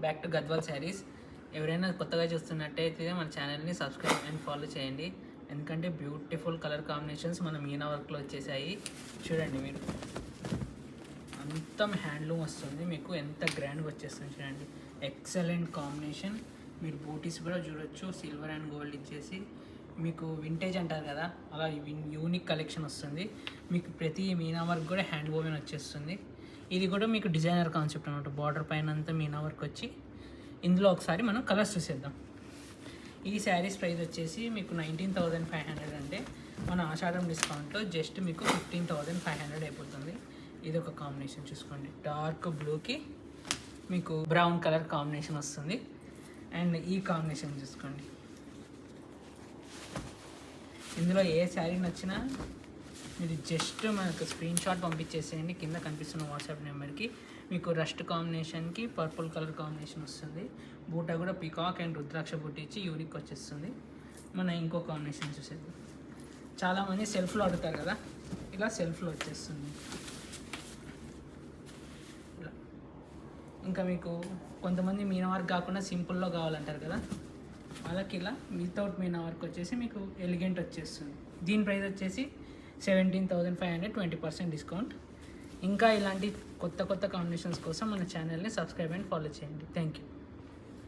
Back to Gadwal saris. ఎవరైనా కొత్తగా చూస్తున్నట్టయితే మన ఛానల్ని సబ్స్క్రైబ్ అండ్ ఫాలో చేయండి. ఎందుకంటే బ్యూటిఫుల్ కలర్ కాంబినేషన్స్ మన మీనా వర్క్లో వచ్చేసాయి. చూడండి మీరు, అంతం హ్యాండ్లూమ్ వస్తుంది, మీకు ఎంత గ్రాండ్గా వచ్చేస్తుంది చూడండి. Excellent combination. మీరు బూటీస్ కూడా చూడొచ్చు, సిల్వర్ అండ్ గోల్డ్ ఇచ్చేసి మీకు వింటేజ్ అంటారు కదా, అలా యూనిక్ కలెక్షన్ వస్తుంది. మీకు ప్రతి మీనా వర్క్ కూడా హ్యాండ్ వోవెన్ వచ్చేస్తుంది. ఇది కూడా మీకు డిజైనర్ కాన్సెప్ట్ అనమాట. బార్డర్ పైన అంతా మీనా వర్క్ వచ్చి, ఇందులో ఒకసారి మనం కలర్స్ చూసేద్దాం. ఈ శారీస్ ప్రైస్ వచ్చేసి మీకు 19,500 అంటే మన ఆషాఢం డిస్కౌంట్లో జస్ట్ మీకు 15,500 అయిపోతుంది. ఇది ఒక కాంబినేషన్ చూసుకోండి, డార్క్ బ్లూకి మీకు బ్రౌన్ కలర్ కాంబినేషన్ వస్తుంది. అండ్ ఈ కాంబినేషన్ చూసుకోండి, ఇందులో ఏ శారీ నచ్చినా మీరు జస్ట్ మనకు స్క్రీన్ షాట్ పంపించేసేయండి కింద కనిపిస్తున్న వాట్సాప్ నెంబర్కి. మీకు రస్ట్ కాంబినేషన్కి పర్పుల్ కలర్ కాంబినేషన్ వస్తుంది. బూటా కూడా పికాక్ అండ్ రుద్రాక్ష బూట ఇచ్చి యూనిక్ వచ్చేస్తుంది. మన ఇంకో కాంబినేషన్ చూసేద్దాం. చాలామంది సెల్ఫ్లో అడుగుతారు కదా, ఇలా సెల్ఫ్లో వచ్చేస్తుంది ఇలా. ఇంకా మీకు కొంతమంది మీనా వర్క్ కాకుండా సింపుల్లో కావాలంటారు కదా, వాళ్ళకి ఇలా వితౌట్ మీనా వర్క్ వచ్చేసి మీకు ఎలిగెంట్ వచ్చేస్తుంది. దీని ప్రైస్ వచ్చేసి 17,500, 20% డిస్కౌంట్. ఇంకా ఇలాంటి కొత్త కాంబినేషన్స్ కోసం మన ఛానల్ని సబ్స్క్రైబ్ అండ్ ఫాలో చేయండి. Thank you.